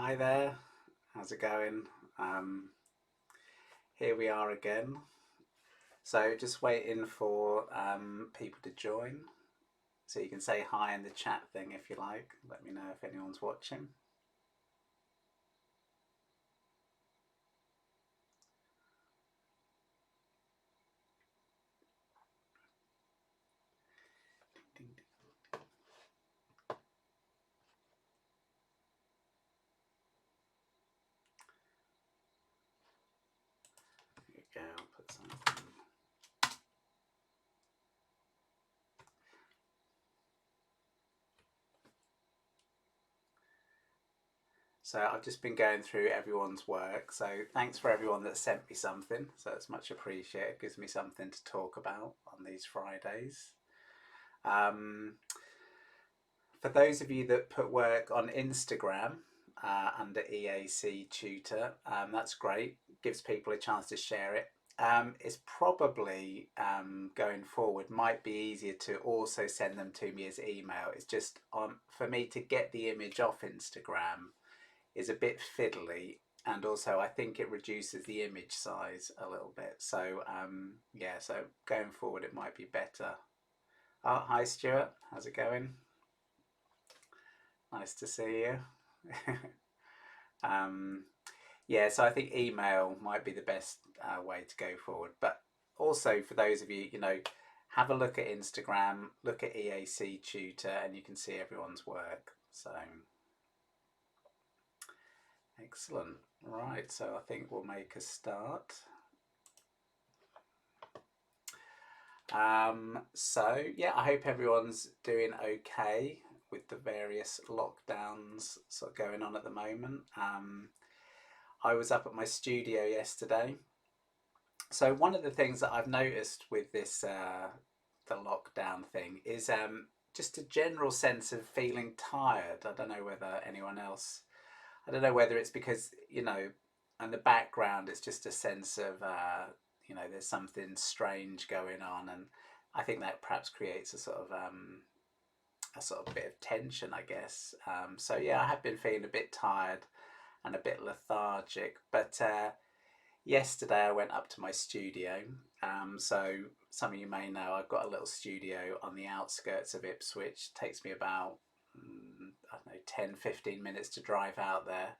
Hi there, how's it going? Um, Here we are again. So just waiting for people to join. So you can say hi in the chat thing if you like. Let me know if anyone's watching. Ding, ding. There you go, I'll put something. So I've just been going through everyone's work. So thanks for everyone that sent me something. So it's much appreciated. It gives me something to talk about on these Fridays. Um, For those of you that put work on Instagram under EAC Tutor, that's great. Gives people a chance to share it. It's probably going forward might be easier to also send them to me as email. It's just for me to get the image off Instagram is a bit fiddly, and also I think it reduces the image size a little bit. So yeah, so going forward it might be better. Oh, hi Stuart, how's it going? Nice to see you. um, yeah, so I think email might be the best way to go forward. But also for those of you, have a look at Instagram, look at EAC Tutor, and you can see everyone's work. So excellent. Right, so I think we'll make a start. So yeah, I hope everyone's doing okay with the various lockdowns sort of going on at the moment. I was up at my studio yesterday. So one of the things that I've noticed with this the lockdown thing is just a general sense of feeling tired. I don't know whether anyone else. I don't know whether it's because in the background it's just a sense of there's something strange going on, and I think that perhaps creates a sort of bit of tension, I guess. So yeah, I have been feeling a bit tired and a bit lethargic, but yesterday I went up to my studio. So some of you may know I've got a little studio on the outskirts of Ipswich. It takes me about, I don't know, 10-15 minutes to drive out there.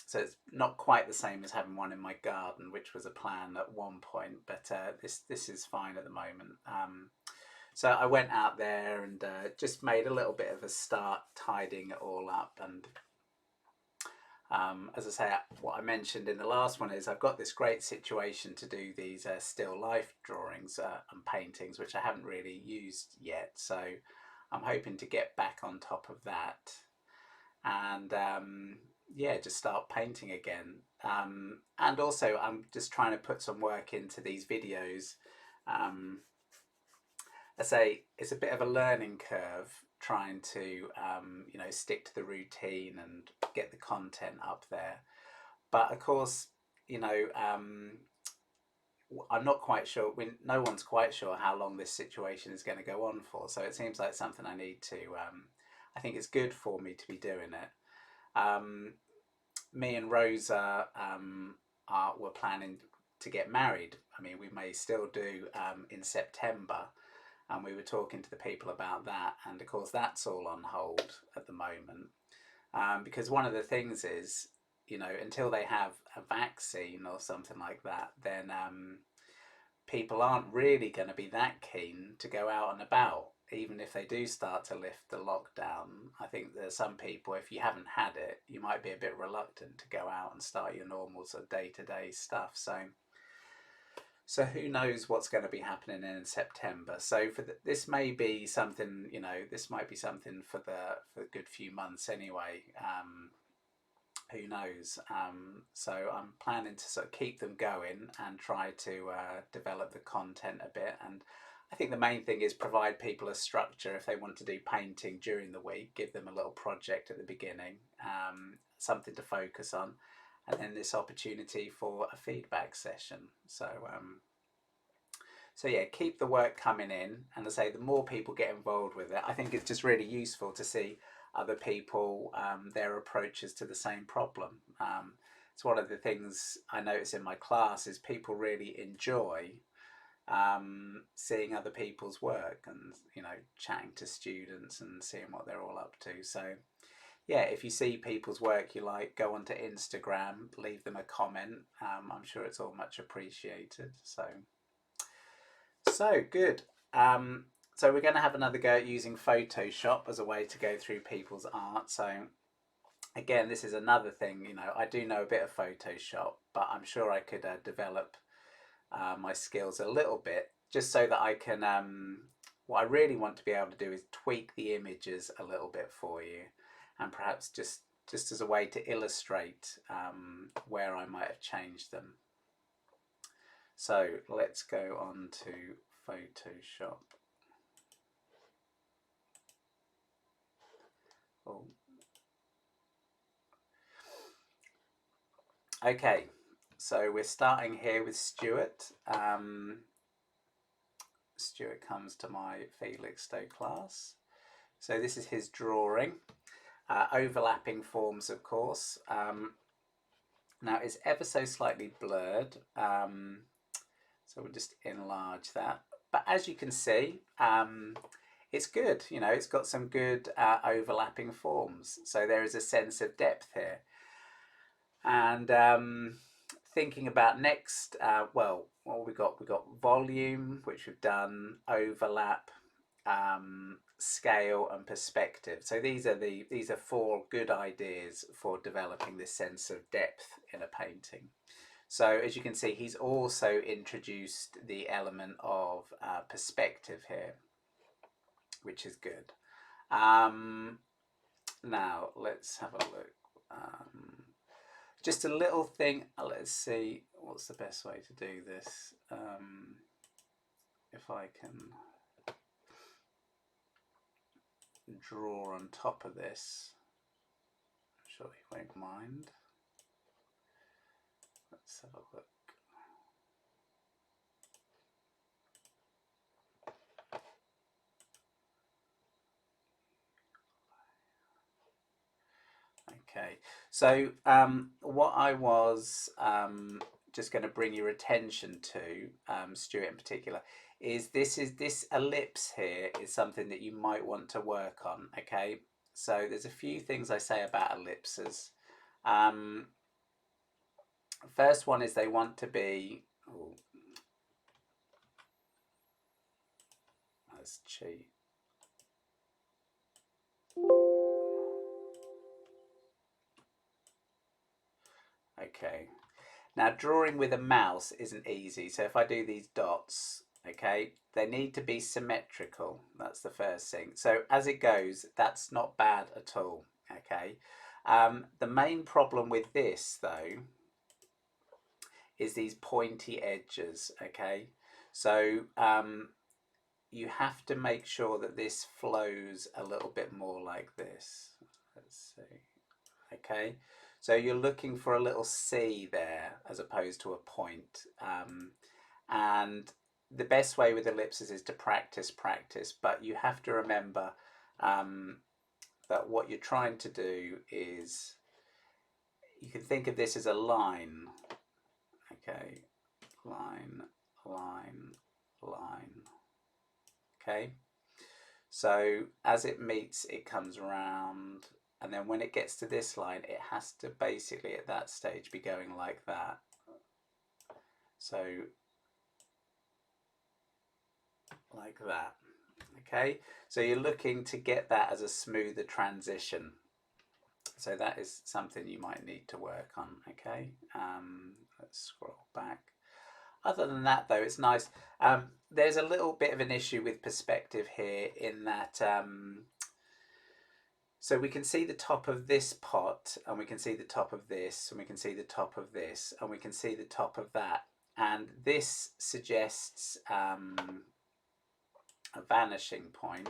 So it's not quite the same as having one in my garden, which was a plan at one point, but this is fine at the moment. So I went out there and just made a little bit of a start tidying it all up. And as I say, what I mentioned in the last one is I've got this great situation to do these still life drawings and paintings, which I haven't really used yet. So I'm hoping to get back on top of that and yeah, just start painting again. And also, I'm just trying to put some work into these videos. Um, I say it's a bit of a learning curve trying to stick to the routine and get the content up there. But of course, you know, um, I'm not quite sure. No one's quite sure how long this situation is going to go on for. So it seems like something I need to. I think it's good for me to be doing it. Um, Me and Rosa were planning to get married. I mean, we may still do in September, and we were talking to the people about that. And of course, that's all on hold at the moment because one of the things is, until they have a vaccine or something like that, then people aren't really going to be that keen to go out and about, even if they do start to lift the lockdown. I think there's some people, if you haven't had it, you might be a bit reluctant to go out and start your normal sort of day-to-day stuff. So who knows what's going to be happening in September? So this may be something, this might be something for a good few months anyway. Who knows? So I'm planning to sort of keep them going and try to develop the content a bit. And I think the main thing is provide people a structure if they want to do painting during the week. Give them a little project at the beginning, something to focus on, and then this opportunity for a feedback session. So yeah, keep the work coming in, and I say the more people get involved with it, I think it's just really useful to see. other people their approaches to the same problem. It's one of the things I notice in my class is people really enjoy seeing other people's work and, you know, chatting to students and seeing what they're all up to. So yeah, if you see people's work you like, go onto Instagram, leave them a comment. I'm sure it's all much appreciated. So good. So we're going to have another go at using Photoshop as a way to go through people's art. So again, this is another thing, you know, I do know a bit of Photoshop, but I'm sure I could develop my skills a little bit just so that I can, what I really want to be able to do is tweak the images a little bit for you, and perhaps just as a way to illustrate where I might have changed them. So let's go on to Photoshop. Oh. Okay, so we're starting here with Stuart. Stuart comes to my Felixstowe class. So this is his drawing. Overlapping forms, of course. Now it's ever so slightly blurred, so we'll just enlarge that. But as you can see, it's good. You know, it's got some good overlapping forms. So there is a sense of depth here. And thinking about next, well, what we got? We got volume, which we've done, overlap, scale, and perspective. So these are four good ideas for developing this sense of depth in a painting. So as you can see, he's also introduced the element of perspective here, which is good. Now let's have a look. Just a little thing. Let's see what's the best way to do this. If I can draw on top of this, I'm sure you won't mind. Let's have a look. Okay, so what I was just going to bring your attention to, Stuart in particular, is this ellipse here is something that you might want to work on. Okay, so there's a few things I say about ellipses. First one is they want to be. Oh, let's cheat. Okay, now drawing with a mouse isn't easy. So if I do these dots, okay, they need to be symmetrical. That's the first thing. So as it goes, that's not bad at all. Okay, the main problem with this though is these pointy edges. Okay, so you have to make sure that this flows a little bit more like this. Let's see. Okay, so you're looking for a little C there as opposed to a point. And the best way with ellipses is to practice, but you have to remember that what you're trying to do is, you can think of this as a line. Okay, line, line, line. Okay, so as it meets, it comes around, and then when it gets to this line, it has to basically at that stage be going like that. So like that. Okay, so you're looking to get that as a smoother transition. So that is something you might need to work on. Okay, let's scroll back. Other than that though, it's nice. There's a little bit of an issue with perspective here in that so we can see the top of this pot, and we can see the top of this, and we can see the top of this, and we can see the top of that. And this suggests a vanishing point,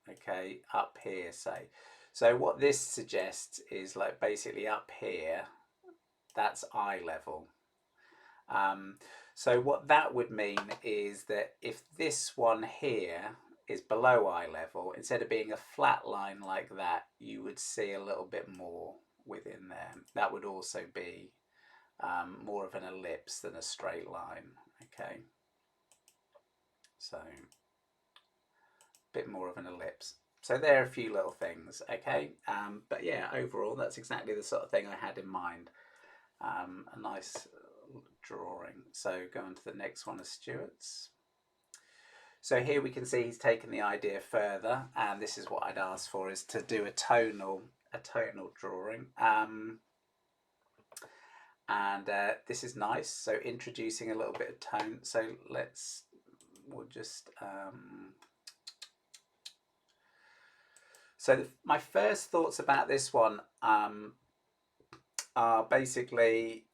okay, up here, say. So what this suggests is like basically up here, that's eye level. So what that would mean is that if this one here is below eye level, instead of being a flat line like that, you would see a little bit more within there. That would also be more of an ellipse than a straight line. Okay, so a bit more of an ellipse. So there are a few little things. Okay, but yeah, overall that's exactly the sort of thing I had in mind. A nice drawing. So go on to the next one of Stuart's. So here we can see he's taken the idea further, and this is what I'd asked for, is to do a tonal drawing. And this is nice, so introducing a little bit of tone. So we'll just so my first thoughts about this one are basically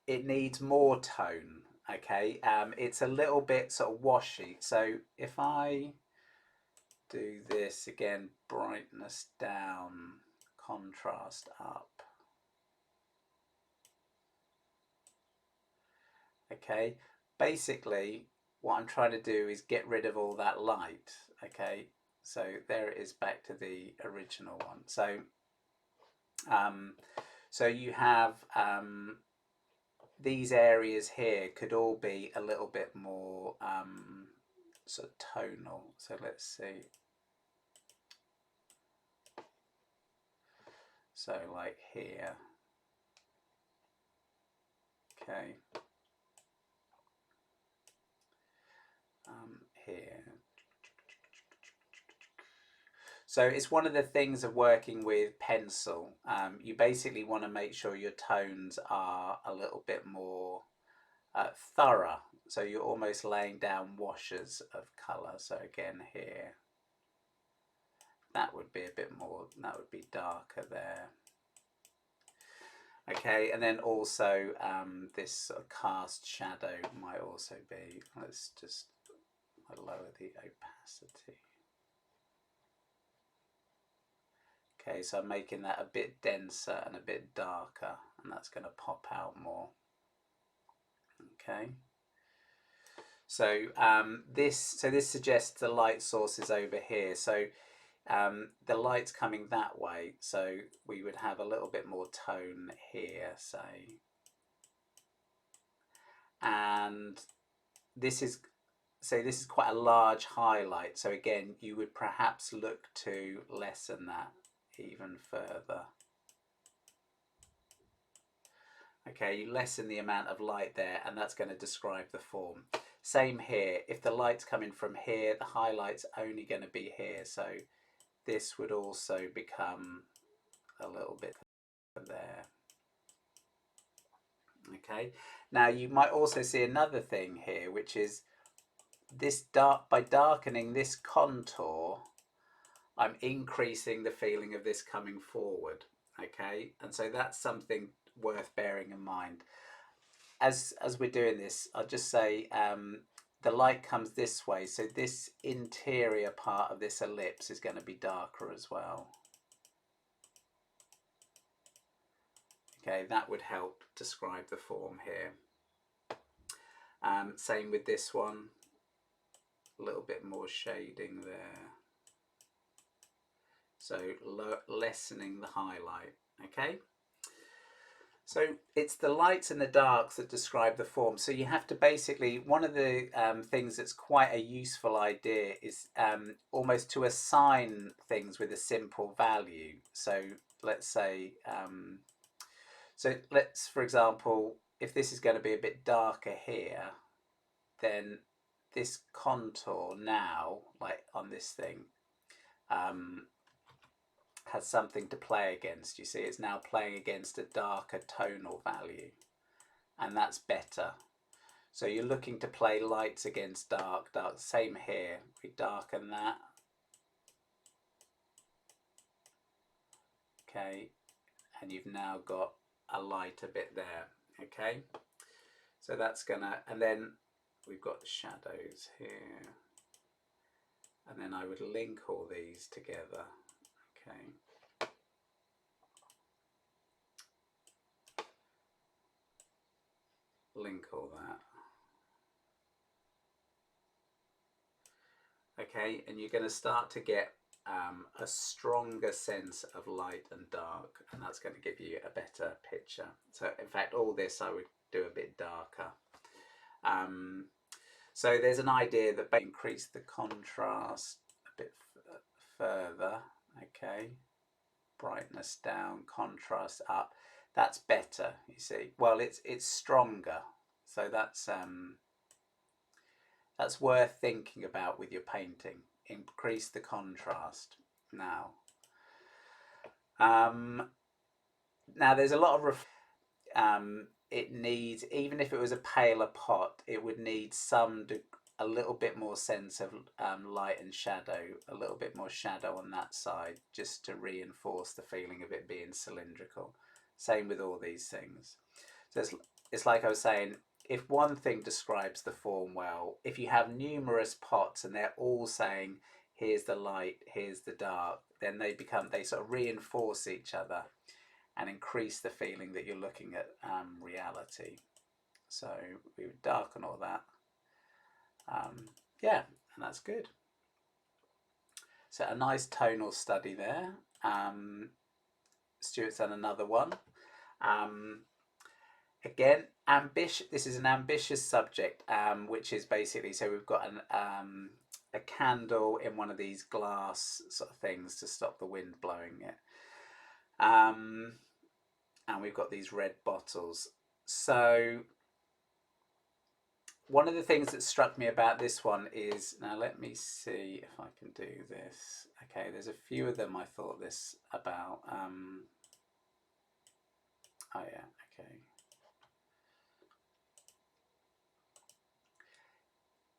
it needs more tone. Okay, it's a little bit sort of washy. So if I do this again, brightness down, contrast up. Okay, basically what I'm trying to do is get rid of all that light. Okay, so there it is, back to the original one. So so you have these areas here could all be a little bit more sort of tonal. So let's see. So like here. Okay. Here. So it's one of the things of working with pencil. You basically want to make sure your tones are a little bit more thorough. So you're almost laying down washes of colour. So again here, that would be a bit more, that would be darker there. Okay, and then also this sort of cast shadow might also be, let's just lower the opacity. Okay, so I'm making that a bit denser and a bit darker, and that's going to pop out more. Okay. So this suggests the light source is over here. So the light's coming that way, so we would have a little bit more tone here, say. And this is quite a large highlight. So again, you would perhaps look to lessen that even further. Okay, you lessen the amount of light there, and that's going to describe the form. Same here, if the light's coming from here, the highlight's only going to be here, so this would also become a little bit there. Okay, now you might also see another thing here, which is this by darkening this contour, I'm increasing the feeling of this coming forward. Okay, and so that's something worth bearing in mind. As we're doing this, I'll just say the light comes this way, so this interior part of this ellipse is going to be darker as well. Okay, that would help describe the form here. Same with this one, a little bit more shading there. So lessening the highlight, okay? So it's the lights and the darks that describe the form. So you have to basically, one of the things that's quite a useful idea is almost to assign things with a simple value. So let's say, for example, if this is going to be a bit darker here, then this contour now, like on this thing, has something to play against. You see, it's now playing against a darker tonal value, and that's better. So you're looking to play lights against dark. Same here, we darken that. Okay, and you've now got a lighter bit there. Okay, so that's gonna, and then we've got shadows here, and then I would link all these together. Okay. Link all that. okay, and you're going to start to get a stronger sense of light and dark, and that's going to give you a better picture. So in fact, all this I would do a bit darker. So there's an idea that increase the contrast a bit further, okay, brightness down, contrast up. That's better, you see. Well, it's stronger, so that's worth thinking about with your painting. Increase the contrast now. Now there's a lot of it needs, even if it was a paler pot, it would need a little bit more sense of light and shadow, a little bit more shadow on that side, just to reinforce the feeling of it being cylindrical. Same with all these things. So it's like I was saying, if one thing describes the form well, if you have numerous pots and they're all saying, here's the light, here's the dark, then they sort of reinforce each other and increase the feeling that you're looking at reality. So we would darken all that. Yeah, and that's good. So a nice tonal study there. Stuart's done another one. Again, this is an ambitious subject, which is basically, so we've got a candle in one of these glass sort of things to stop the wind blowing it. And we've got these red bottles. So one of the things that struck me about this one is, now let me see if I can do this. Okay, there's a few of them I thought this about. Oh yeah, okay.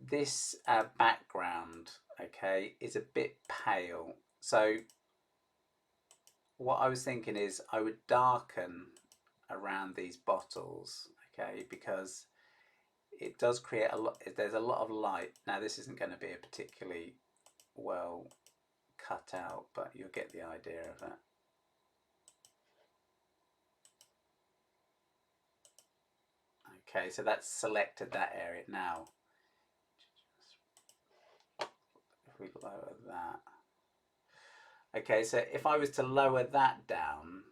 This background, okay, is a bit pale. So what I was thinking is I would darken around these bottles, okay, because it does create a lot, there's a lot of light. Now this isn't going to be a particularly well cut out, but you'll get the idea of it. Okay, so that's selected that area. Now if we lower that, okay, so if I was to lower that down,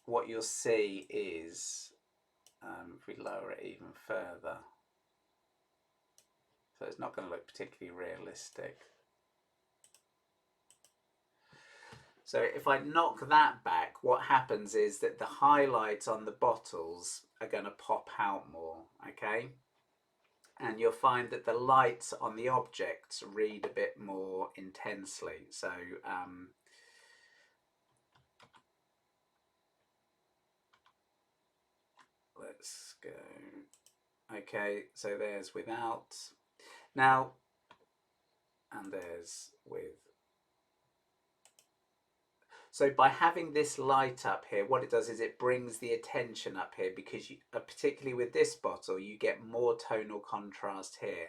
what you'll see is, if we lower it even further, so it's not going to look particularly realistic. So if I knock that back, what happens is that the highlights on the bottles are going to pop out more, okay? And you'll find that the lights on the objects read a bit more intensely. So let's go. Okay, so there's without. Now, and there's with. So by having this light up here, what it does is it brings the attention up here, because particularly with this bottle, you get more tonal contrast here.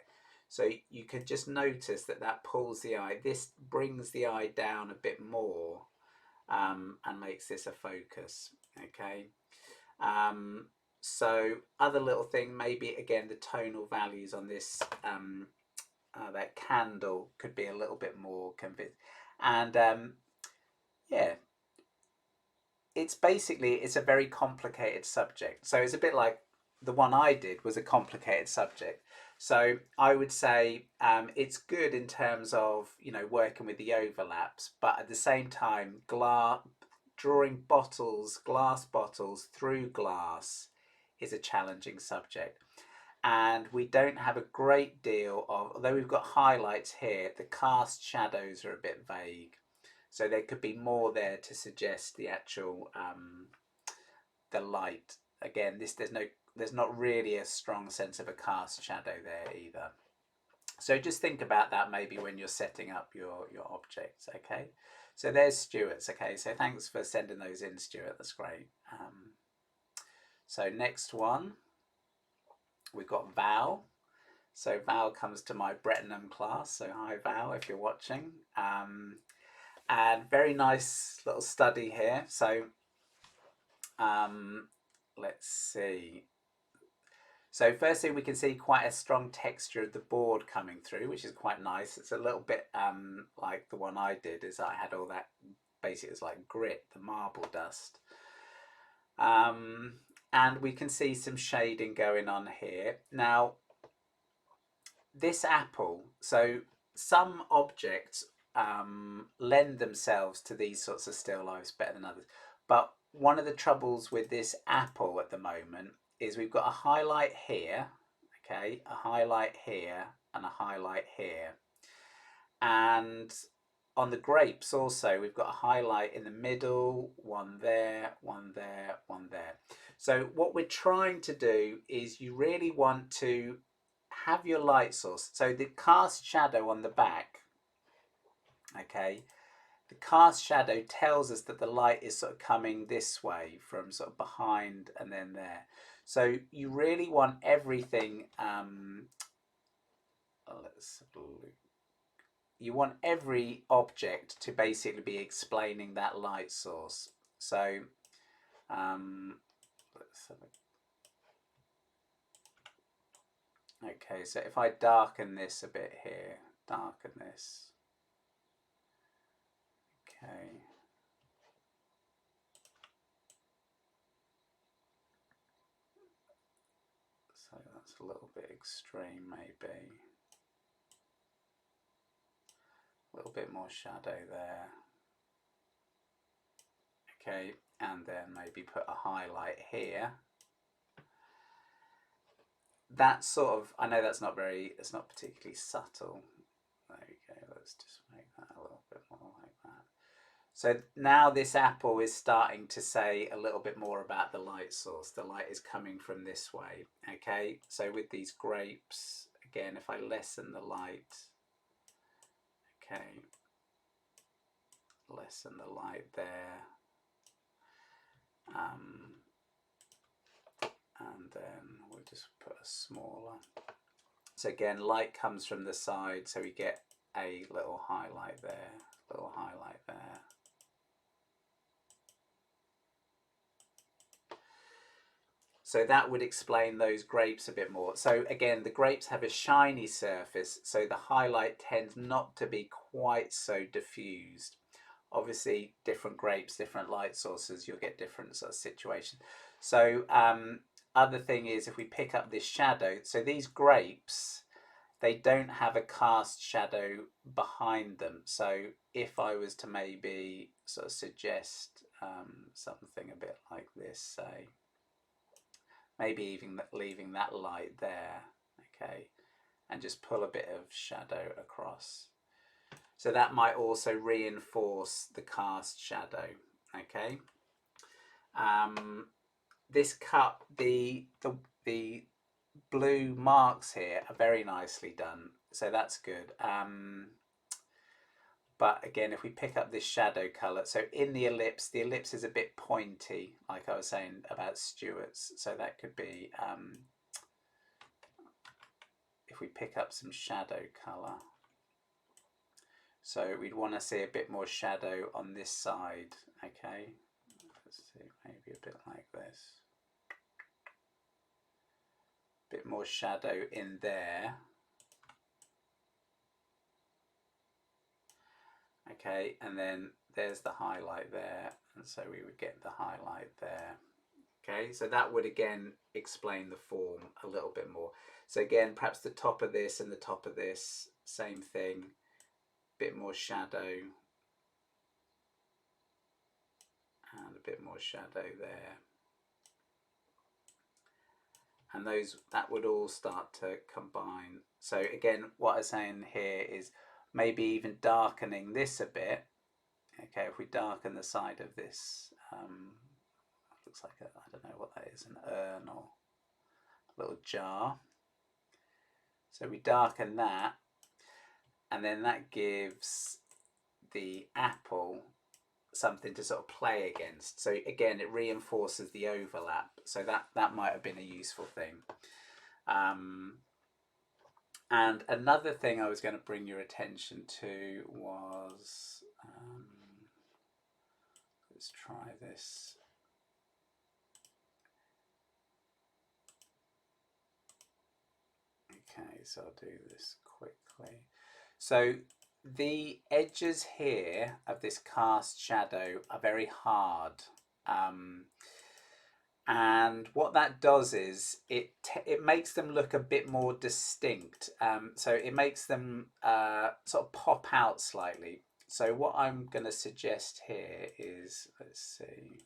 So you can just notice that pulls the eye. This brings the eye down a bit more and makes this a focus, okay? So other little thing, maybe again, the tonal values on this, that candle could be a little bit more convincing. And yeah, it's a very complicated subject. So it's a bit like the one I did was a complicated subject. So I would say it's good in terms of, you know, working with the overlaps, but at the same time, drawing glass bottles through glass is a challenging subject. And we don't have a great deal of, although we've got highlights here, the cast shadows are a bit vague. So there could be more there to suggest the actual the light. Again, there's not really a strong sense of a cast shadow there either. So just think about that maybe when you're setting up your objects. Okay, so there's Stuart's. Okay, so thanks for sending those in, Stuart. That's great. So next one, we've got Val. So Val comes to my Brettonham class. So hi Val, if you're watching. And very nice little study here. So let's see. So firstly, we can see quite a strong texture of the board coming through, which is quite nice. It's a little bit like the one I did, is I had all that, basically it's like grit, the marble dust. And we can see some shading going on here. Now, this apple, so some objects lend themselves to these sorts of still lifes better than others. But one of the troubles with this apple at the moment is we've got a highlight here, okay, a highlight here, and a highlight here. And on the grapes also, we've got a highlight in the middle, one there, one there, one there. So what we're trying to do is you really want to have your light source. So the cast shadow on the back, okay, the cast shadow tells us that the light is sort of coming this way from sort of behind and then there. So you really want everything, let's have a look. You want every object to basically be explaining that light source. So let's have a, okay, so if I darken this a bit here, darken this, okay. So that's a little bit extreme maybe. A little bit more shadow there. Okay, and then maybe put a highlight here. That sort of, I know that's not very, it's not particularly subtle. There we go, let's just make that a little bit more like that. So now this apple is starting to say a little bit more about the light source. The light is coming from this way, okay? So with these grapes, again, if I lessen the light, okay, lessen the light there. And then we'll just put a smaller. So again, light comes from the side, so we get a little highlight there, little highlight there. So that would explain those grapes a bit more. So again, the grapes have a shiny surface, so the highlight tends not to be quite so diffused. Obviously, different grapes, different light sources, you'll get different sort of situations. So other thing is, if we pick up this shadow, so these grapes, they don't have a cast shadow behind them. So if I was to maybe sort of suggest something a bit like this, say, maybe even leaving that light there, okay, and just pull a bit of shadow across. So that might also reinforce the cast shadow, okay. This cut, the blue marks here are very nicely done, so that's good. But again, if we pick up this shadow colour, so in the ellipse is a bit pointy, like I was saying about Stuart's, so that could be, if we pick up some shadow colour, so we'd want to see a bit more shadow on this side, okay, let's see, maybe a bit like this, a bit more shadow in there. Okay, and then there's the highlight there, and so we would get the highlight there. Okay, so that would again explain the form a little bit more. So again, perhaps the top of this and the top of this, same thing, bit more shadow, and a bit more shadow there. And those, that would all start to combine. So again, what I'm saying here is maybe even darkening this a bit. Okay, if we darken the side of this, looks like a, I don't know what that is, an urn or a little jar. So we darken that, and then that gives the apple something to sort of play against. So again, it reinforces the overlap. So that might have been a useful thing. And another thing I was going to bring your attention to was, let's try this. so I'll do this quickly. So the edges here of this cast shadow are very hard. And what that does is it makes them look a bit more distinct. So it makes them sort of pop out slightly. So what I'm going to suggest here is, let's see.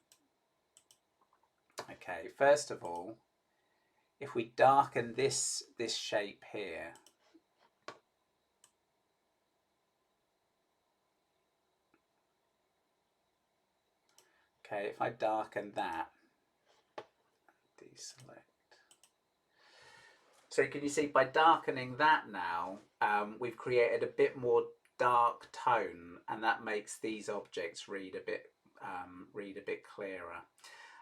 Okay, first of all, if we darken this shape here, okay, if I darken that, deselect. So can you see by darkening that now, we've created a bit more dark tone, and that makes these objects read a bit clearer.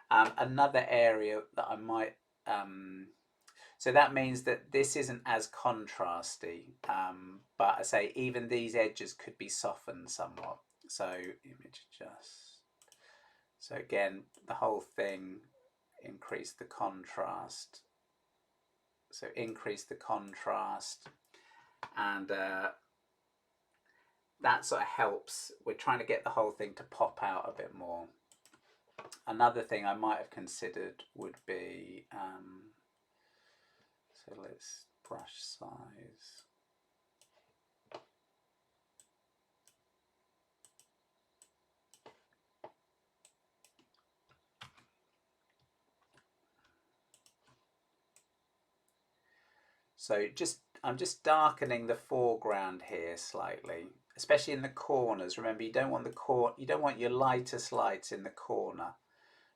Another area that I might so that means that this isn't as contrasty, but I say even these edges could be softened somewhat. So image adjust. So again, the whole thing, increase the contrast. So increase the contrast, and that sort of helps. We're trying to get the whole thing to pop out a bit more. Another thing I might have considered would be, so let's brush size. So I'm just darkening the foreground here slightly, especially in the corners. Remember, you don't want your lightest lights in the corner.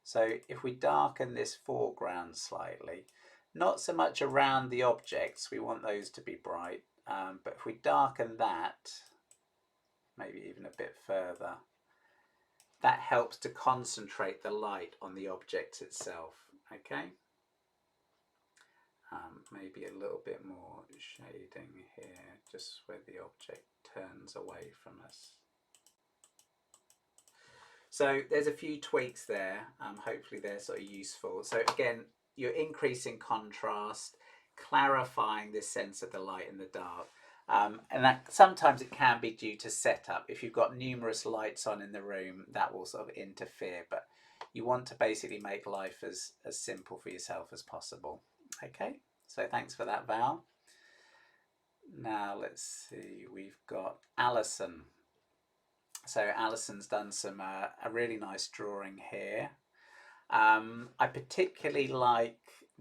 So if we darken this foreground slightly, not so much around the objects, we want those to be bright, but if we darken that, maybe even a bit further, that helps to concentrate the light on the object itself, okay? Maybe a little bit more shading here, just where the object turns away from us. So there's a few tweaks there. Hopefully they're sort of useful. So again, you're increasing contrast, clarifying this sense of the light and the dark. And that sometimes it can be due to setup. If you've got numerous lights on in the room, that will sort of interfere. But you want to basically make life as simple for yourself as possible. Okay, so thanks for that, Val. Now let's see, we've got Alison. So Alison's done some a really nice drawing here. I particularly like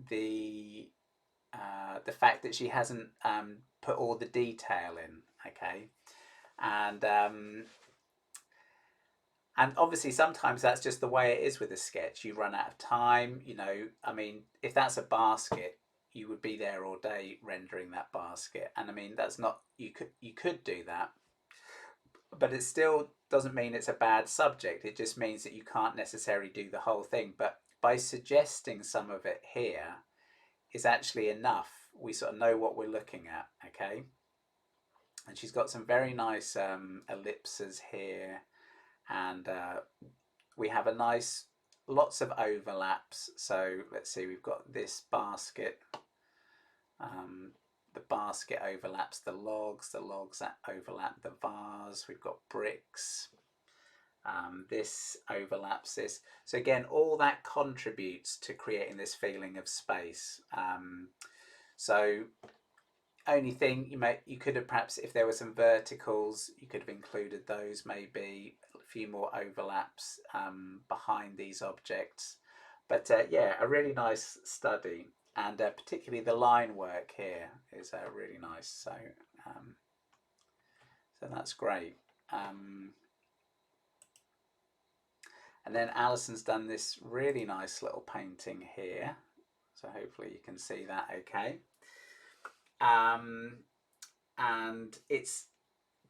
the fact that she hasn't put all the detail in. Okay, and obviously sometimes that's just the way it is with a sketch. You run out of time. You know, I mean, if that's a basket, you would be there all day rendering that basket. And I mean, that's not, you could do that, but it still doesn't mean it's a bad subject. It just means that you can't necessarily do the whole thing. But by suggesting some of it here is actually enough. We sort of know what we're looking at, okay? And she's got some very nice ellipses here, and we have a nice, lots of overlaps. So let's see, we've got this basket. The basket overlaps the logs that overlap the vase. We've got bricks. This overlaps this. So again, all that contributes to creating this feeling of space. So only thing you could have, perhaps if there were some verticals, you could have included those, maybe a few more overlaps behind these objects. But yeah, a really nice study. And particularly the line work here is really nice. So, so that's great. And then Alison's done this really nice little painting here. So hopefully you can see that okay. And it's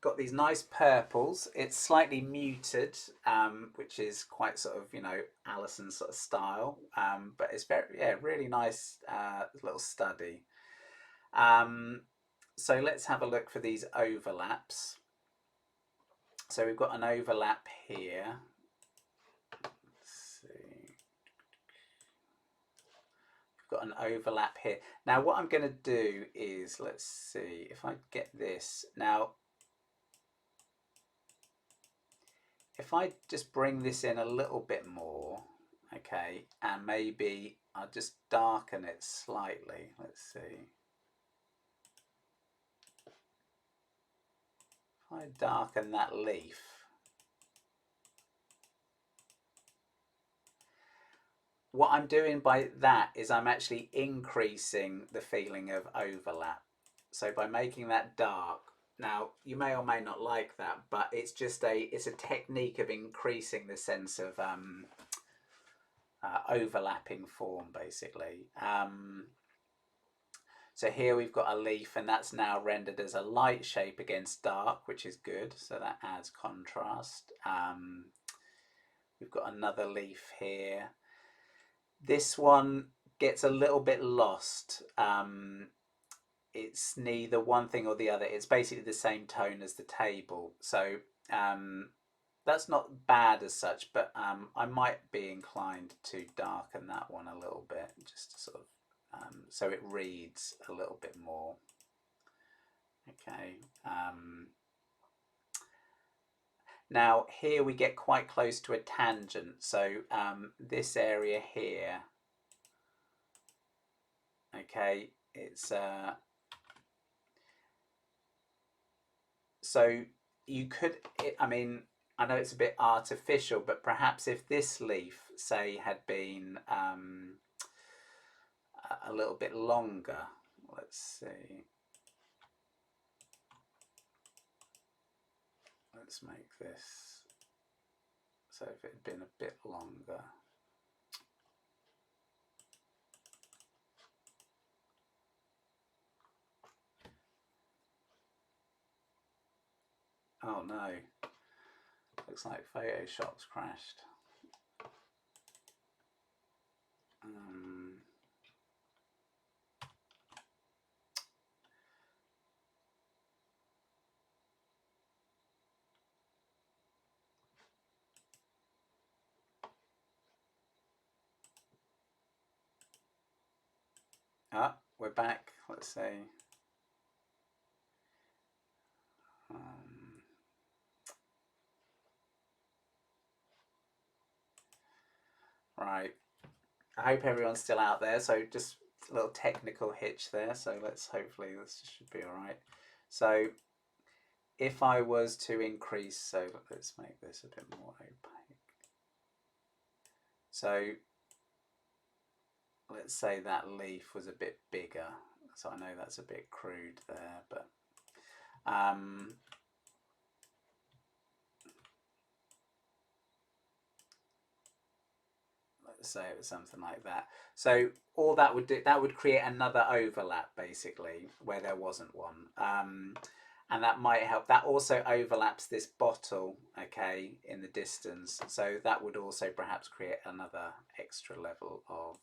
got these nice purples. It's slightly muted, which is quite sort of, you know, Alison's sort of style. But it's very, yeah, really nice little study. So let's have a look for these overlaps. So we've got an overlap here. Let's see. got an overlap here. Now what I'm going to do is, let's see if I get this. Now if I just bring this in a little bit more, okay, and maybe I'll just darken it slightly. Let's see. If I darken that leaf, what I'm doing by that is I'm actually increasing the feeling of overlap. So by making that dark, now you may or may not like that, but it's just it's a technique of increasing the sense of overlapping form, basically. So here we've got a leaf, and that's now rendered as a light shape against dark, which is good. So that adds contrast. We've got another leaf here. This one gets a little bit lost. It's neither one thing or the other. It's basically the same tone as the table. So that's not bad as such, but I might be inclined to darken that one a little bit, just to sort of so it reads a little bit more. Okay. Now here we get quite close to a tangent. So this area here, okay, it's so you could, I mean, I know it's a bit artificial, but perhaps if this leaf, say, had been a little bit longer, let's see. Let's make this, so if it had been a bit longer. Oh no, looks like Photoshop's crashed. Ah, we're back. Let's see. Right. I hope everyone's still out there. So just a little technical hitch there. So let's hopefully this should be all right. So if I was to increase, so let's make this a bit more opaque. So let's say that leaf was a bit bigger. So I know that's a bit crude there, but let's say it was something like that. So all that would do, that would create another overlap basically where there wasn't one. And that might help. That also overlaps this bottle, okay, in the distance. So that would also perhaps create another extra level of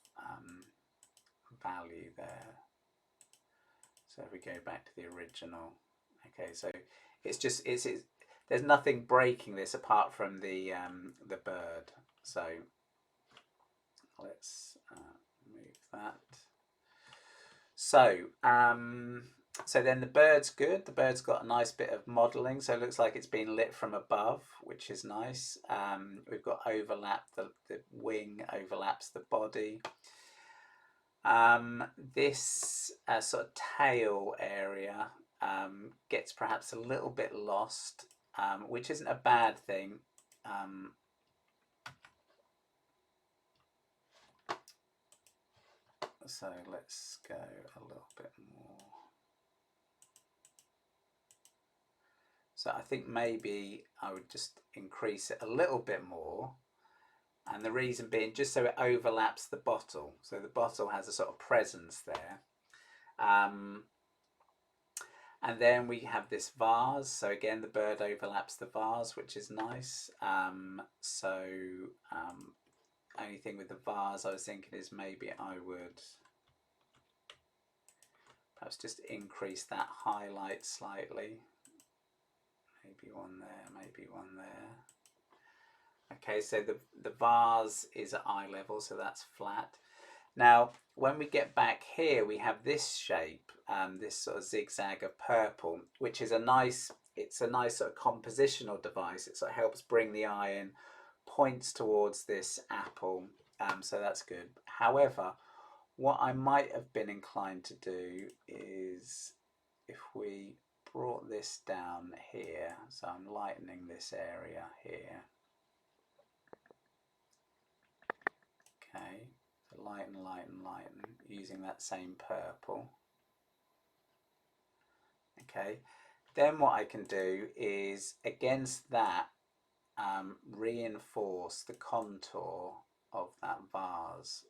value there. So if we go back to the original, okay, so it's just there's nothing breaking this apart from the bird. So let's move that. So so then the bird's good. The bird's got a nice bit of modelling, so it looks like it's been lit from above, which is nice. We've got overlap, the wing overlaps the body. This sort of tail area gets perhaps a little bit lost, which isn't a bad thing. So let's go a little bit more. So I think maybe I would just increase it a little bit more. And the reason being just so it overlaps the bottle. So the bottle has a sort of presence there. And then we have this vase. So again, the bird overlaps the vase, which is nice. Only thing with the vase I was thinking is maybe I would perhaps just increase that highlight slightly. Maybe one there, maybe one there. Okay, so the vase is at eye level, so that's flat. Now, when we get back here, we have this shape, this sort of zigzag of purple, which is a nice, it's a nice sort of compositional device. It sort of helps bring the eye in, points towards this apple, so that's good. However, what I might have been inclined to do is if we brought this down here, so I'm lightening this area here. Okay, so lighten, lighten, lighten, using that same purple. Okay, then what I can do is against that reinforce the contour of that vase.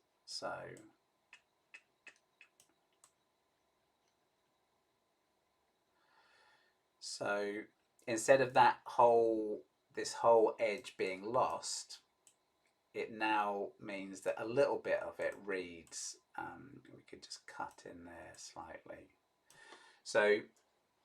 So instead of that whole, this whole edge being lost, it now means that a little bit of it reads. We could just cut in there slightly. So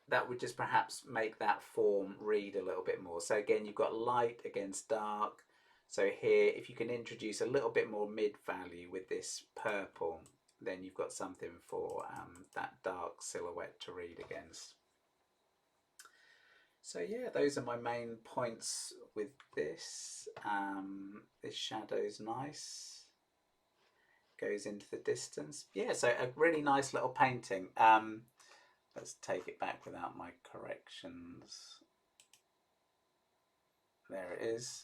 that would just perhaps make that form read a little bit more. So again, you've got light against dark. So here, if you can introduce a little bit more mid value with this purple, then you've got something for that dark silhouette to read against. So yeah, those are my main points with this. This shadow's nice. Goes into the distance. Yeah, so a really nice little painting. Let's take it back without my corrections. There it is.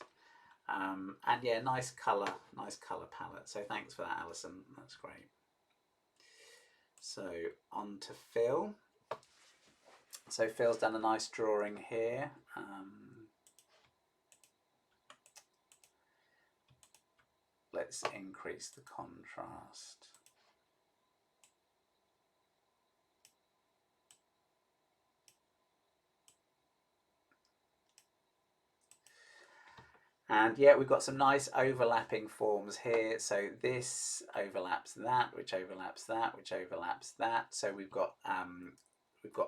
And yeah, nice colour palette. So thanks for that, Alison. That's great. So on to Phil. So Phil's done a nice drawing here. Let's increase the contrast. And yeah, we've got some nice overlapping forms here. So this overlaps that, which overlaps that, which overlaps that. So we've got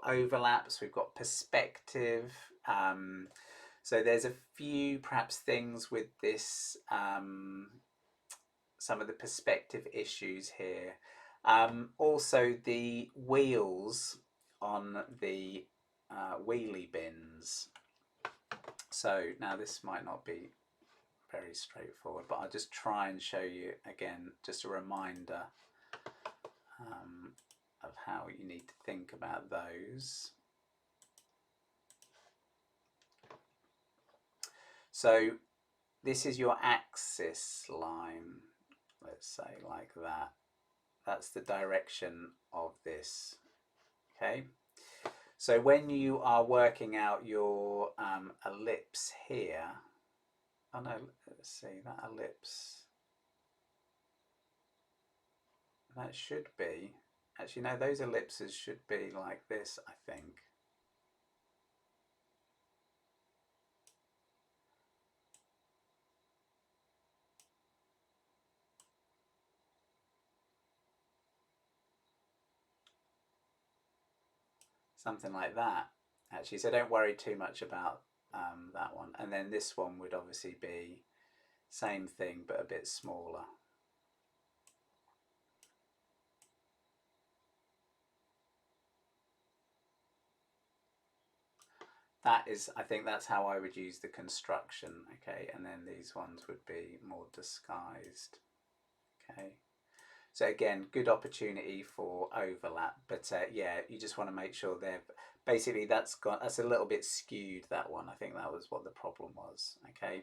overlaps, we've got perspective. So there's a few perhaps things with this, some of the perspective issues here. Also the wheels on the wheelie bins. So now this might not be very straightforward, but I'll just try and show you again, just a reminder of how you need to think about those. So this is your axis line, let's say like that. That's the direction of this, okay? So when you are working out your ellipse here, oh no, let's see, that ellipse, that should be, actually no, those ellipses should be like this, I think. Something like that, actually, so don't worry too much about that one. And then this one would obviously be same thing, but a bit smaller. That is, I think that's how I would use the construction, okay, and then these ones would be more disguised, okay. So again, good opportunity for overlap, but yeah, you just want to make sure they're, basically that's a little bit skewed, that one. I think that was what the problem was, okay.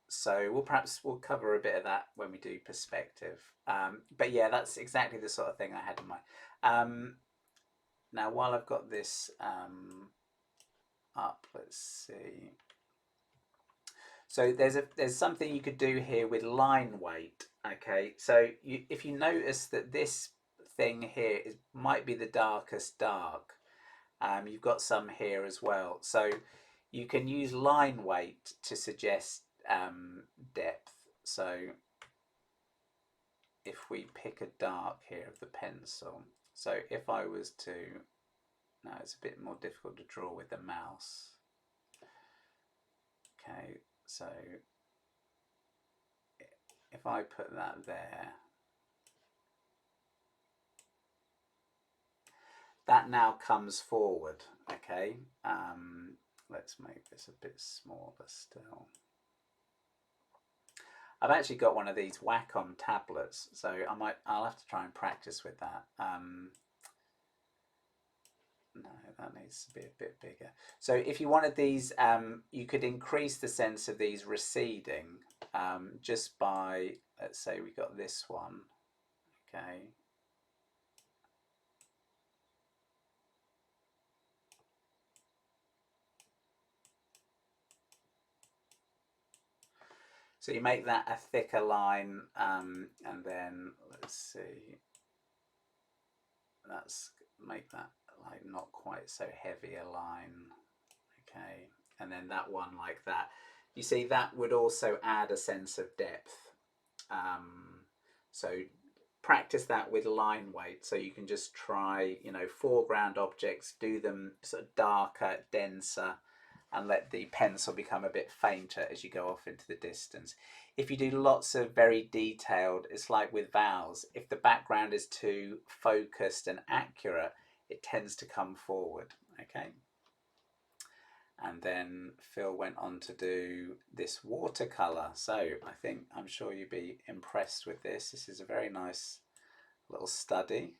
So we'll cover a bit of that when we do perspective. But yeah, that's exactly the sort of thing I had in mind. Now, while I've got this up, let's see. So there's something you could do here with line weight. Okay, so if you notice that this thing here might be the darkest dark, you've got some here as well. So you can use line weight to suggest depth. So if we pick a dark here of the pencil, so if I was to, now it's a bit more difficult to draw with the mouse. Okay, so if I put that there, that now comes forward. Okay, let's make this a bit smaller still. I've actually got one of these Wacom tablets, so I'll have to try and practice with that. No, that needs to be a bit bigger. So if you wanted these, you could increase the sense of these receding just by, let's say we got this one, okay. So you make that a thicker line, and then let's see, let's make that like not quite so heavy a line, okay, and then that one like that. You see, that would also add a sense of depth. So practice that with line weight, so you can just try, you know, foreground objects, do them sort of darker, denser, and let the pencil become a bit fainter as you go off into the distance. If you do lots of very detailed, it's like with vowels, if the background is too focused and accurate, it tends to come forward, okay? And then Phil went on to do this watercolor. So I'm sure you'd be impressed with this. This is a very nice little study.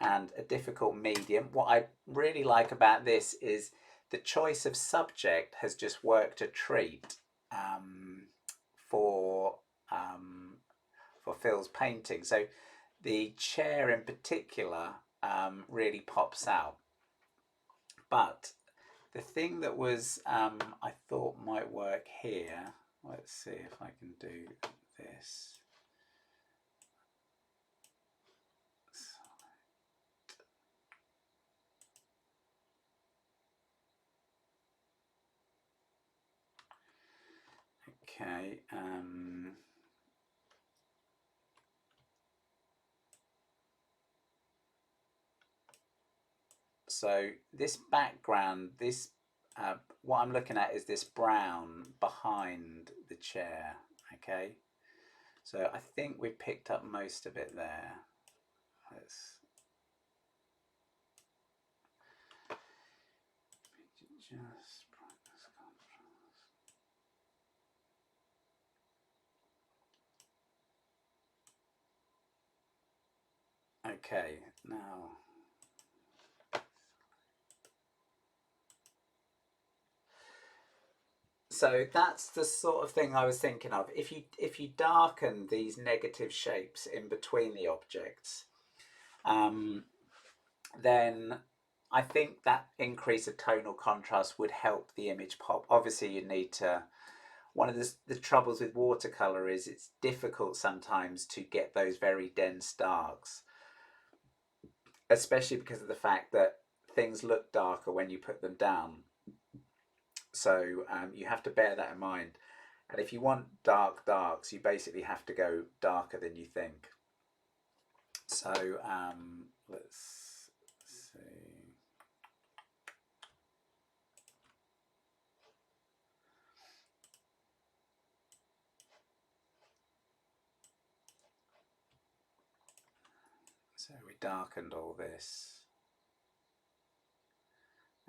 And a difficult medium. What I really like about this is the choice of subject has just worked a treat for Phil's painting. So the chair in particular really pops out. But the thing that was I thought might work here, let's see if I can do this. Okay, so this background, this what I'm looking at is this brown behind the chair, okay? So I think we picked up most of it there. Let's just brightness contrast. Okay, now so that's the sort of thing I was thinking of. If you darken these negative shapes in between the objects, then I think that increase of tonal contrast would help the image pop. Obviously, you need to. One of the troubles with watercolor is it's difficult sometimes to get those very dense darks, especially because of the fact that things look darker when you put them down. So you have to bear that in mind. And if you want dark darks, you basically have to go darker than you think. So let's see. So we darkened all this.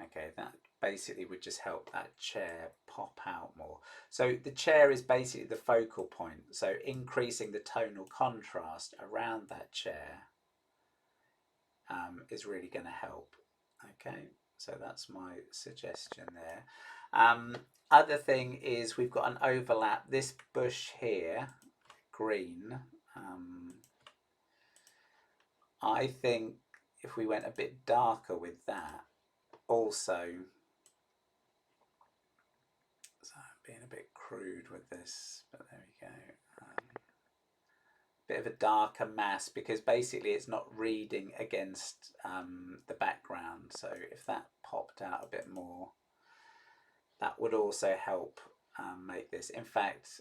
Okay, that basically would just help that chair pop out more. So the chair is basically the focal point. So increasing the tonal contrast around that chair is really going to help. Okay, so that's my suggestion there. Other thing is we've got an overlap. This bush here, green, I think if we went a bit darker with that, also, so I'm being a bit crude with this, but there we go. Bit of a darker mass, because basically it's not reading against the background. So if that popped out a bit more, that would also help make this. In fact,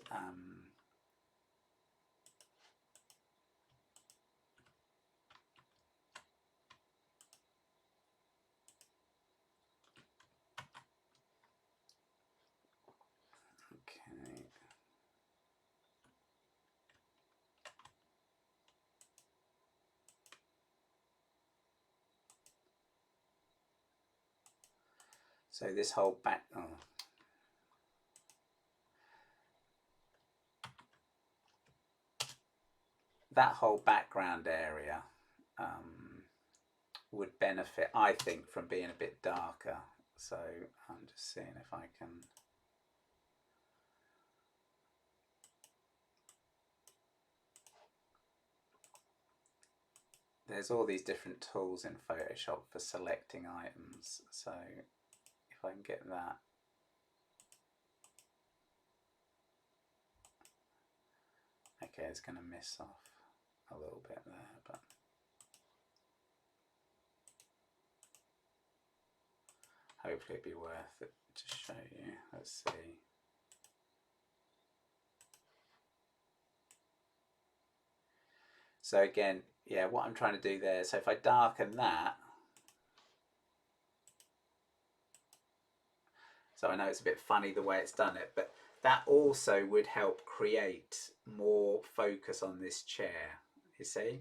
okay. So this whole back, that whole background area would benefit, I think, from being a bit darker. So I'm just seeing if I can. There's all these different tools in Photoshop for selecting items. So if I can get that. Okay, it's going to miss off a little bit there, but hopefully it'd be worth it to show you. Let's see. So again, yeah, what I'm trying to do there, so if I darken that, so I know it's a bit funny the way it's done it, but that also would help create more focus on this chair, you see?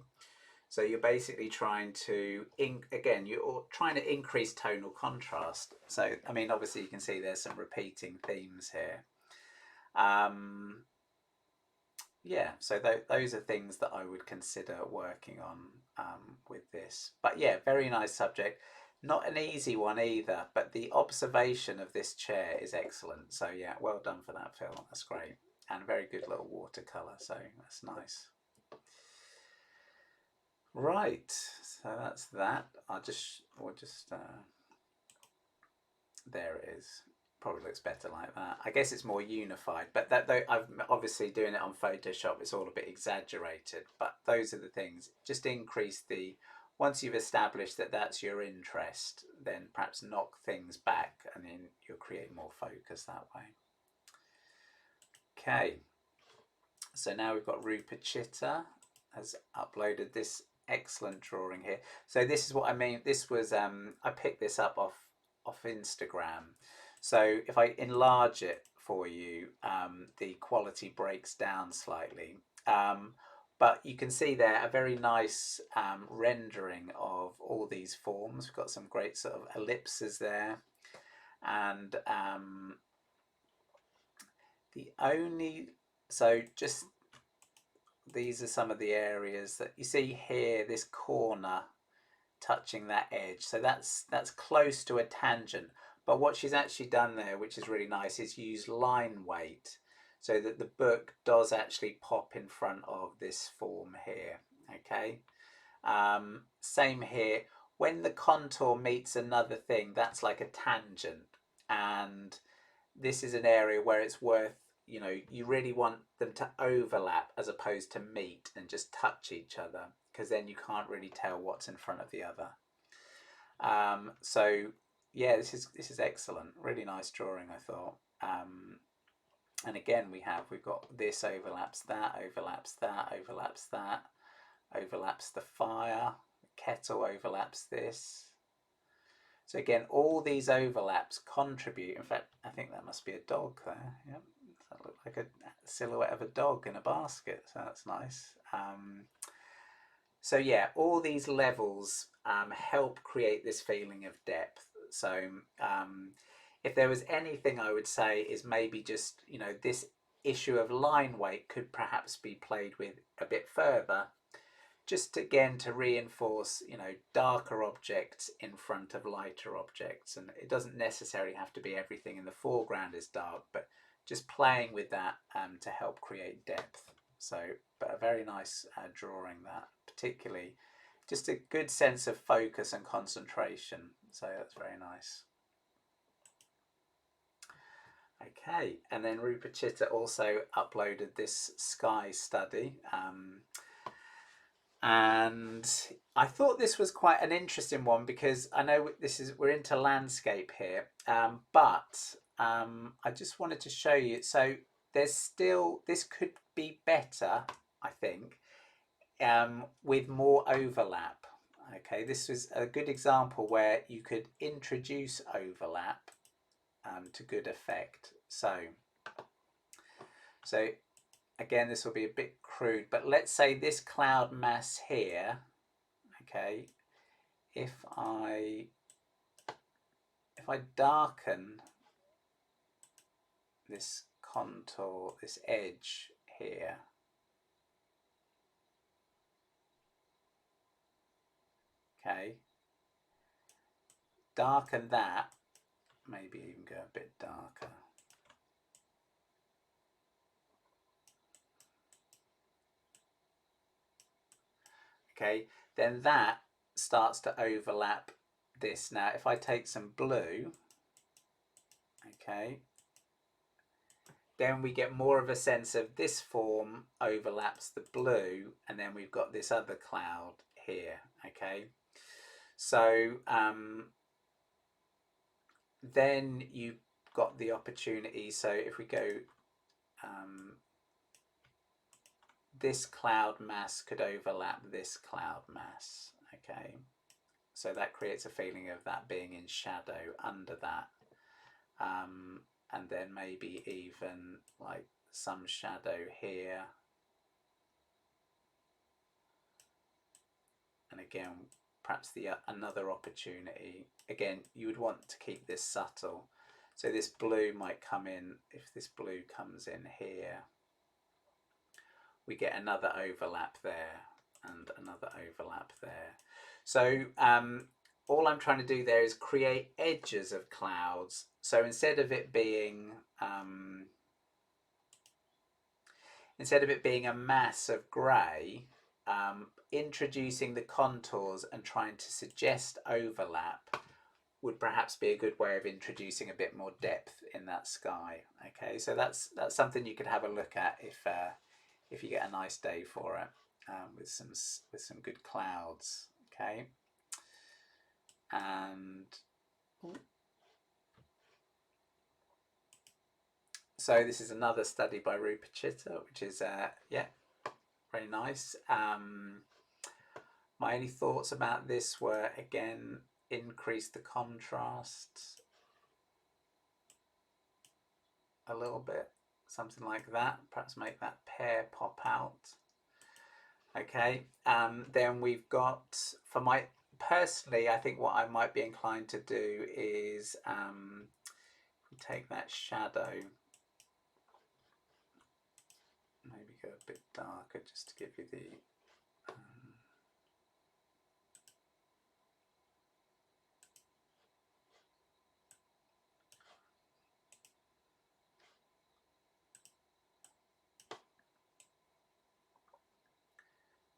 So you're basically trying to, again, you're trying to increase tonal contrast. So, I mean, obviously you can see there's some repeating themes here. Yeah, so those are things that I would consider working on with this. But yeah, very nice subject. Not an easy one either, but the observation of this chair is excellent. So yeah, well done for that, Phil. That's great. And a very good little watercolour, so that's nice. Right, so that's that. We'll just there it is. Probably looks better like that. I guess it's more unified, but that though I'm obviously doing it on Photoshop, it's all a bit exaggerated. But those are the things. Just increase the, once you've established that that's your interest, then perhaps knock things back, and then you'll create more focus that way. Okay, so now we've got Rupert Chitter has uploaded this excellent drawing here. So this is what I mean. This was I picked this up off Instagram. So if I enlarge it for you, the quality breaks down slightly. But you can see there a very nice rendering of all these forms. We've got some great sort of ellipses there. And the only, so just these are some of the areas that you see here, this corner touching that edge. So that's close to a tangent. But what she's actually done there, which is really nice, is use line weight so that the book does actually pop in front of this form here. Okay. Same here. When the contour meets another thing, that's like a tangent. And this is an area where it's worth, you know, you really want them to overlap as opposed to meet and just touch each other, because then you can't really tell what's in front of the other. So yeah, this is excellent. Really nice drawing, I thought. And again, we've got this overlaps that, overlaps that, overlaps that, overlaps the fire, the kettle overlaps this. So again, all these overlaps contribute. In fact, I think that must be a dog there. Yep, that looks like a silhouette of a dog in a basket. So that's nice. So yeah, all these levels help create this feeling of depth. So if there was anything I would say is maybe just, you know, this issue of line weight could perhaps be played with a bit further, just again to reinforce, you know, darker objects in front of lighter objects. And it doesn't necessarily have to be everything in the foreground is dark, but just playing with that to help create depth. So, but a very nice drawing, that particularly just a good sense of focus and concentration. So that's very nice. Okay, and then Rupert Chitter also uploaded this sky study. And I thought this was quite an interesting one because I know we're into landscape here, but I just wanted to show you. So there's still, this could be better, I think, with more overlap. Okay, this was a good example where you could introduce overlap to good effect. So again, this will be a bit crude, but let's say this cloud mass here, okay, if I if I darken this contour, this edge here, okay, darken that, maybe even go a bit darker. Okay, then that starts to overlap this. Now, if I take some blue, okay, then we get more of a sense of this form overlaps the blue, and then we've got this other cloud here, okay. So then you've got the opportunity, so if we go, this cloud mass could overlap this cloud mass, okay. So that creates a feeling of that being in shadow under that. And then maybe even like some shadow here. And again, perhaps the another opportunity. Again, you would want to keep this subtle. So this blue might come in, if this blue comes in here, we get another overlap there and another overlap there. So all I'm trying to do there is create edges of clouds. So instead of it being a mass of grey, introducing the contours and trying to suggest overlap would perhaps be a good way of introducing a bit more depth in that sky. Okay, so that's something you could have a look at if you get a nice day for it, with some good clouds. Okay, and so this is another study by Rupert Chitter, which is yeah, very nice. My only thoughts about this were, again, increase the contrast a little bit, something like that. Perhaps make that pear pop out. Okay, then we've got, for my, personally, I think what I might be inclined to do is take that shadow, maybe go a bit darker just to give you the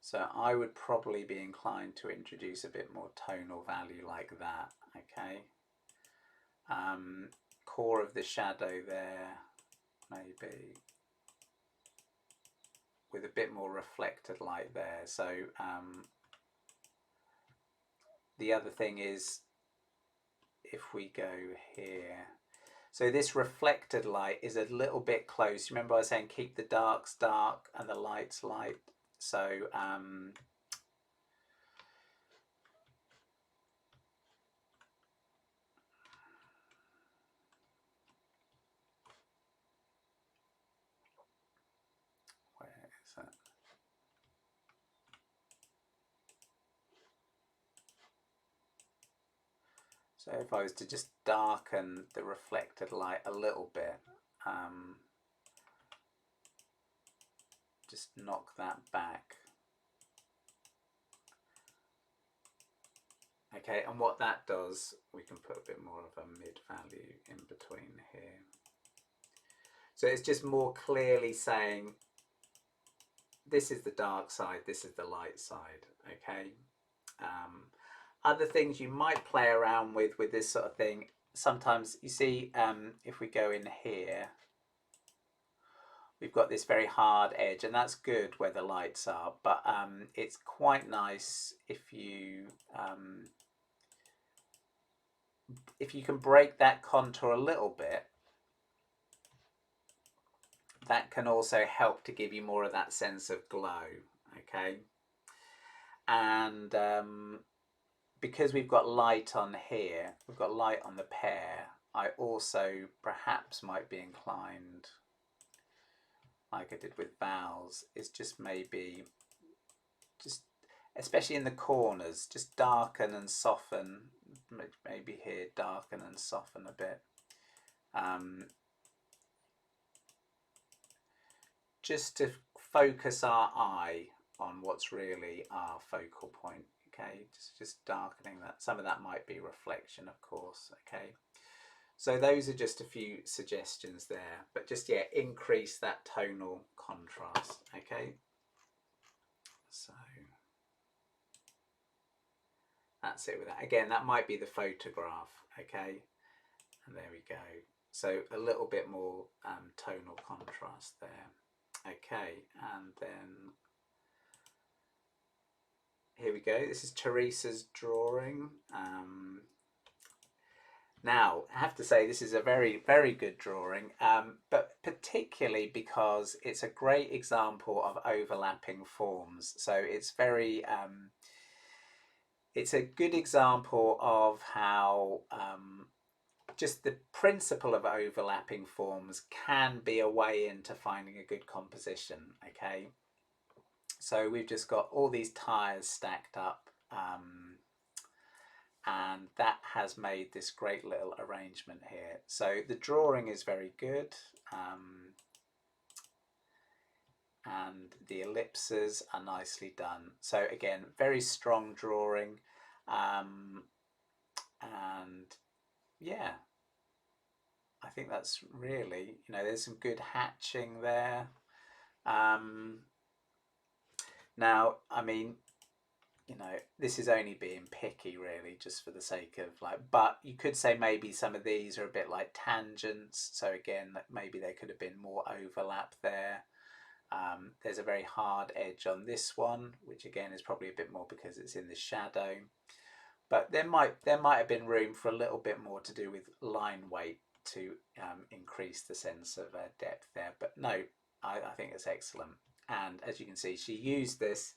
so I would probably be inclined to introduce a bit more tonal value like that. Okay, core of the shadow there, maybe with a bit more reflected light there. So the other thing is, if we go here, so this reflected light is a little bit close. Remember I was saying keep the darks dark and the lights light. So where is that? So if I was to just darken the reflected light a little bit, just knock that back. Okay, and what that does, we can put a bit more of a mid value in between here. So it's just more clearly saying this is the dark side, this is the light side. Okay. Other things you might play around with this sort of thing, sometimes you see, if we go in here, we've got this very hard edge, and that's good where the lights are, but it's quite nice if you can break that contour a little bit. That can also help to give you more of that sense of glow. Okay, and because we've got light on here, we've got light on the pear, I also perhaps might be inclined, like I did with Vowels, is just maybe, just especially in the corners, just darken and soften maybe here darken and soften a bit. Just to focus our eye on what's really our focal point. Okay, just darkening that. Some of that might be reflection, of course. Okay, so those are just a few suggestions there, but just, yeah, increase that tonal contrast. Okay, so that's it with that. Again, that might be the photograph. Okay, and there we go. So a little bit more tonal contrast there. Okay, and then here we go. This is Teresa's drawing. Now, I have to say this is a very, very good drawing, but particularly because it's a great example of overlapping forms. So it's very, it's a good example of how just the principle of overlapping forms can be a way into finding a good composition. Okay, so we've just got all these tires stacked up, and that has made this great little arrangement here. So the drawing is very good, and the ellipses are nicely done. So again, very strong drawing, and yeah, I think that's really, there's some good hatching there. Now, I mean, this is only being picky really, just for the sake of but you could say maybe some of these are a bit like tangents. So again, maybe there could have been more overlap there. There's a very hard edge on this one, which again is probably a bit more because it's in the shadow. But there might have been room for a little bit more to do with line weight to increase the sense of depth there. But no, I think it's excellent. And as you can see, she used this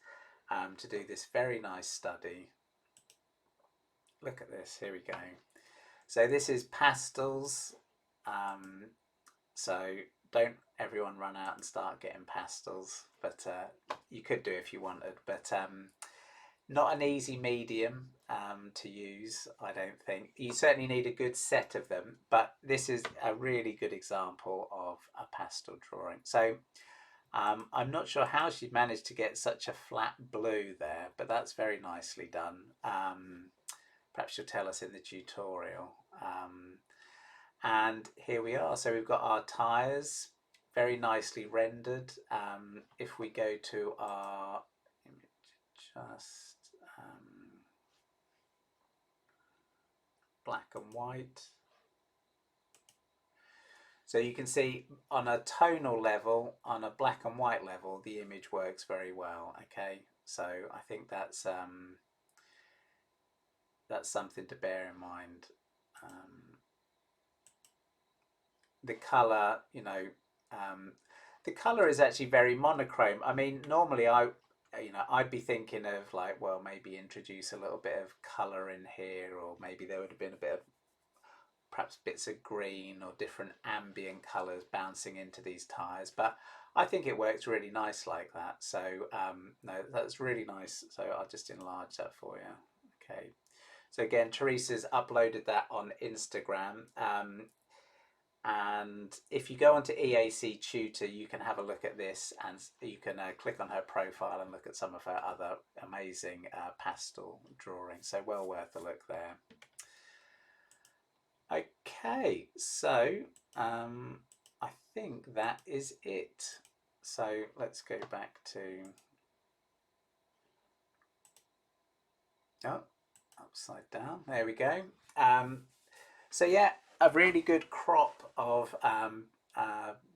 to do this very nice study. Look at this, here we go. So this is pastels. So don't everyone run out and start getting pastels, but you could do if you wanted, but not an easy medium to use, I don't think. You certainly need a good set of them, but this is a really good example of a pastel drawing. So I'm not sure how she managed to get such a flat blue there, but that's very nicely done. Perhaps she'll tell us in the tutorial. And here we are. So we've got our tires very nicely rendered. If we go to our image, just black and white. So you can see on a tonal level, on a black and white level, the image works very well. Okay, so I think that's something to bear in mind. The color, the color is actually very monochrome. I mean, normally I'd be thinking of well, maybe introduce a little bit of color in here, or maybe there would have been a bit of perhaps bits of green or different ambient colors bouncing into these tires, but I think it works really nice like that. So no, that's really nice. So I'll just enlarge that for you. Okay, so again, Teresa's uploaded that on Instagram, and if you go onto EAC Tutor, you can have a look at this, and you can click on her profile and look at some of her other amazing pastel drawings. So well worth a look there. Okay, so I think that is it. So let's go back to, upside down, there we go. So yeah, a really good crop of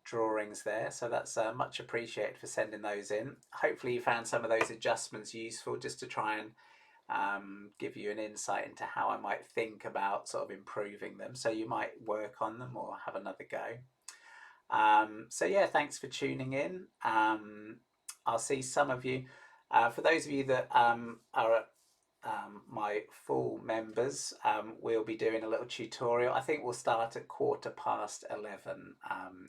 drawings there, so that's much appreciated for sending those in. Hopefully you found some of those adjustments useful, just to try and give you an insight into how I might think about sort of improving them, so you might work on them or have another go. So yeah, thanks for tuning in. I'll see some of you. For those of you that are my full members, we'll be doing a little tutorial. I think we'll start at 11:15.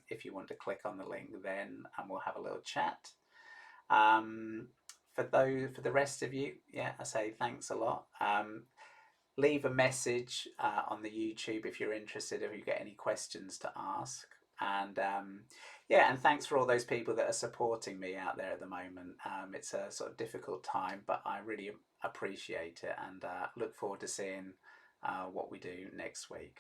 If you want to click on the link then, and we'll have a little chat. For the rest of you, yeah, I say thanks a lot. leave a message on the YouTube if you're interested, if you get any questions to ask. And yeah, and thanks for all those people that are supporting me out there at the moment. It's a sort of difficult time, but I really appreciate it, and look forward to seeing what we do next week.